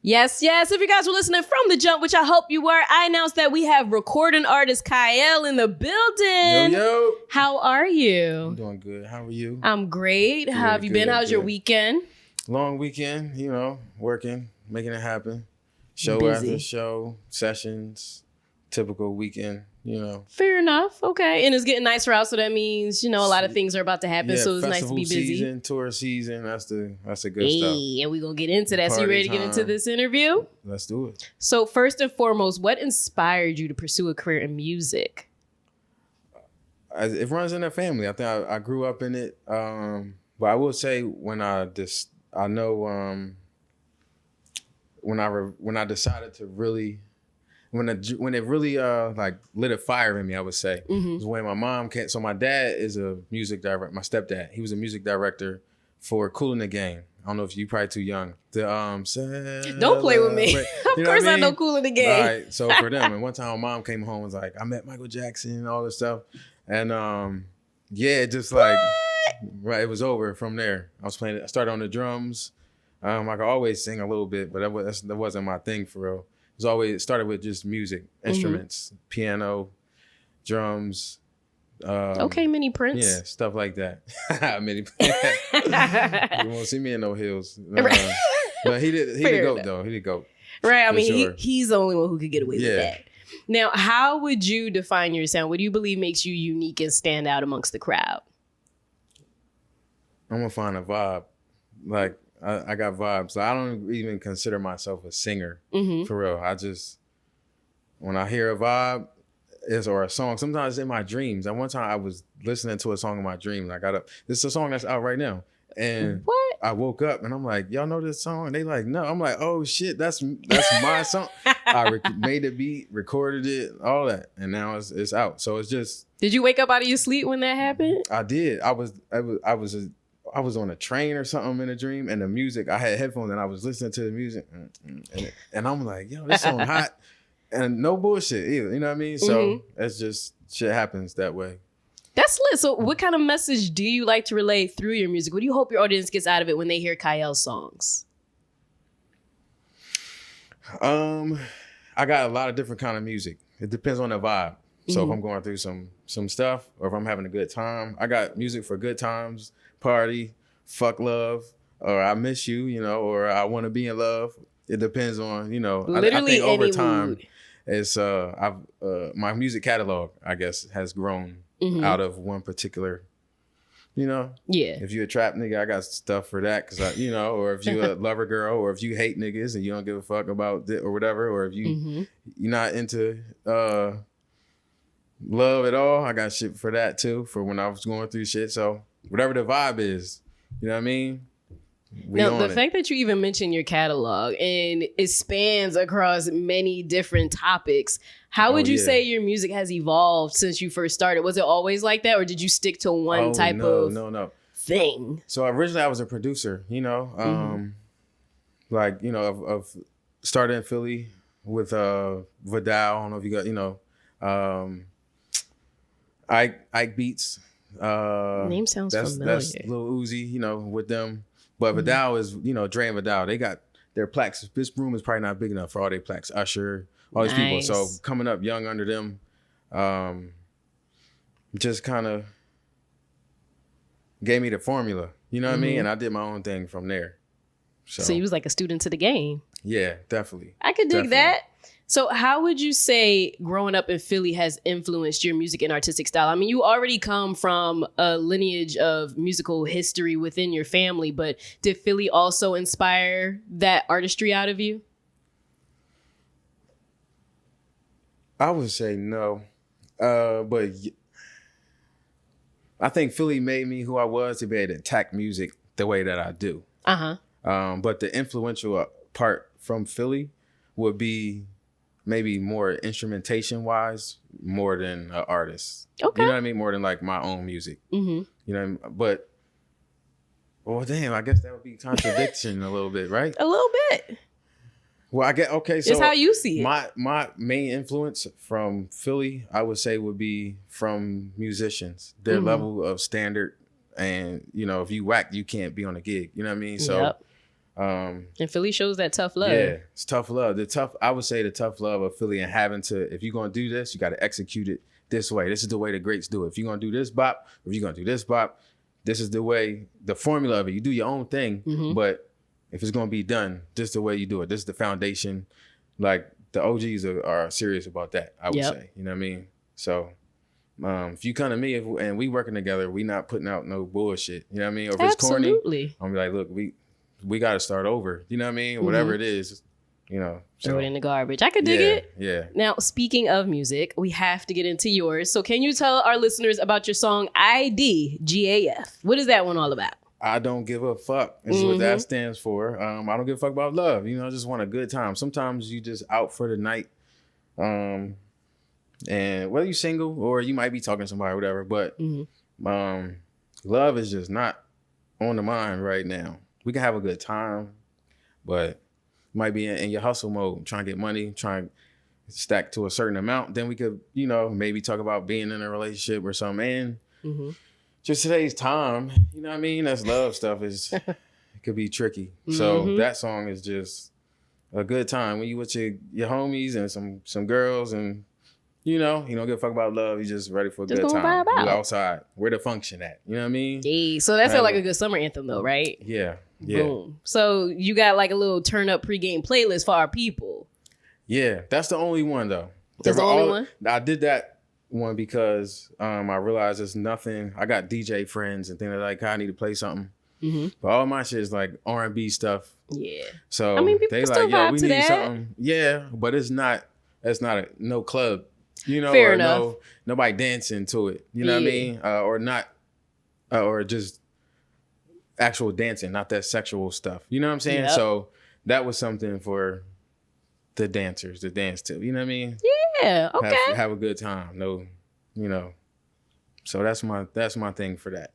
Yes, yes. If you guys were listening from the jump, which I hope you were, I announced that we have recording artist Kyle in the building. Yo. How are you? I'm doing good. How are you? I'm great. How have you been? How's your weekend? Long weekend, working, making it happen. Show Busy. after show, sessions, typical weekend, Fair enough. Okay. And it's getting nicer out, so that means, a lot of things are about to happen. Yeah, so it's nice to be festival busy. season, tour season, that's the good stuff. And we're going to get into that. So you ready to get into this interview? Let's do it. So first and foremost, what inspired you to pursue a career in music? It runs in the family. I think I grew up in it. But I will say when I decided to really, when it really lit a fire in me, I would say, was when my mom came. So my dad is a music director. My stepdad, he was a music director for Kool in the Gang. I don't know if you're probably too young. Don't play with me. Of course I know Kool in the Gang. All right, so for them, and one time my mom came home and was like, I met Michael Jackson and all this stuff, and it just like, right, it was over from there. I started on the drums. I could always sing a little bit, but that wasn't my thing for real. It started with just music, instruments, piano, drums. Mini Prince. Yeah, stuff like that. Mini. You won't see me in no heels. But he did go though. He did go. Right. I mean, he's the only one who could get away with that. Now, how would you define your sound? What do you believe makes you unique and stand out amongst the crowd? I'm gonna find a vibe. Like I got vibes. I don't even consider myself a singer for real. When I hear a vibe or a song, sometimes it's in my dreams. And one time I was listening to a song in my dreams. I got up. This is a song that's out right now. And what? I woke up and I'm like, y'all know this song? And they like, no. I'm like, oh shit, that's my song. I made the beat, recorded it, all that, and now it's out. So it's just. Did you wake up out of your sleep when that happened? I did. I was on a train or something in a dream, and the music, I had headphones and I was listening to the music, and I'm like, yo, this song hot, and no bullshit either. You know what I mean? So it's just shit happens that way. That's lit. So what kind of message do you like to relay through your music? What do you hope your audience gets out of it when they hear Kyle's songs? I got a lot of different kind of music. It depends on the vibe. So if I'm going through some stuff, or if I'm having a good time, I got music for good times, party, fuck love, or I miss you, or I want to be in love. It depends on, Literally I think over any time, mood. it's my music catalog, I guess, has grown out of one particular, Yeah. If you a trap nigga, I got stuff for that, cause or if you a lover girl, or if you hate niggas and you don't give a fuck about it or whatever, or if you're not into love at all, I got shit for that too, for when I was going through shit. So whatever the vibe is, you know what I mean? Now, the fact that you even mentioned your catalog and it spans across many different topics, how would you say your music has evolved since you first started? Was it always like that, or did you stick to one type of thing? So originally I was a producer, of started in Philly with Vidal. I don't know if you got, Ike Beats. Name sounds familiar. That's Lil Uzi, with them. But Vidal is, Dre and Vidal, they got their plaques. This room is probably not big enough for all their plaques. Usher, all these people. So coming up young under them, just kind of gave me the formula. You know what I mean? And I did my own thing from there. So you was like a student to the game. Yeah, definitely. I could dig that. So how would you say growing up in Philly has influenced your music and artistic style? I mean, you already come from a lineage of musical history within your family, but did Philly also inspire that artistry out of you? I would say no. But I think Philly made me who I was to be able to attack music the way that I do. But the influential part from Philly would be maybe more instrumentation wise, more than an artist. Okay. You know what I mean? More than like my own music. You know, but well, damn, I guess that would be contradiction a little bit, right? A little bit. Well, I get okay. So it's how you see it. My main influence from Philly, I would say, would be from musicians. Their level of standard, and if you whack, you can't be on a gig. You know what I mean? So Um, And Philly shows that tough love. yeah, it's tough love. I would say the tough love of Philly and having to, if you're gonna do this, you got to execute it this way. This is the way the greats do it. If you're gonna do this bop, if you're gonna do this bop, this is the way, the formula of it. You do your own thing, but if it's gonna be done, this is the way you do it. This is the foundation. Like the OGs are serious about that, I would say. You know what I mean? So if you come to me and we working together, we not putting out no bullshit. You know what I mean? Or if it's corny, I'm be like, look, we got to start over. You know what I mean? Whatever it is, you know. So. Throw it in the garbage. I could dig it. Yeah. Now, speaking of music, we have to get into yours. So can you tell our listeners about your song IDGAF? What is that one all about? I don't give a fuck is what that stands for. I don't give a fuck about love. You know, I just want a good time. Sometimes you just out for the night. And whether you single or you might be talking to somebody or whatever, but love is just not on the mind right now. We can have a good time, but you might be in your hustle mode, trying to get money, trying to stack to a certain amount. Then we could, you know, maybe talk about being in a relationship or something. And just today's time, you know what I mean? That's love stuff it could be tricky. So that song is just a good time when you with your homies and some girls and you know, you don't give a fuck about love. You just ready for a good time. You outside. Where the function at? You know what I mean? Yeah. So that sounds like a good summer anthem though, right? Yeah. Boom. So you got like a little turn up pregame playlist for our people. Yeah. That's the only one though. That's the only one? I did that one because I realized there's nothing. I got DJ friends and things like I need to play something. But all my shit is like R&B stuff. Yeah. So I mean, people they still like, yo, vibe we to need that. something. Yeah, but that's not no club. You know, Fair or enough. Nobody dancing to it. You know what I mean? Or not, or just actual dancing, not that sexual stuff. You know what I'm saying? Yep. So that was something for the dancers to dance to. You know what I mean? Yeah. Okay. Have a good time. No, you know. So that's my thing for that.